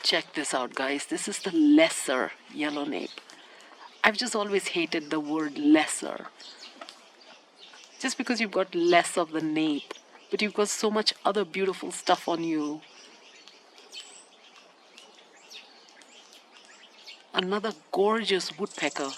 Check this out, guys. This is the lesser yellow nape. I've just always hated the word lesser. Just because you've got less of the nape, but you've got so much other beautiful stuff on you. Another gorgeous woodpecker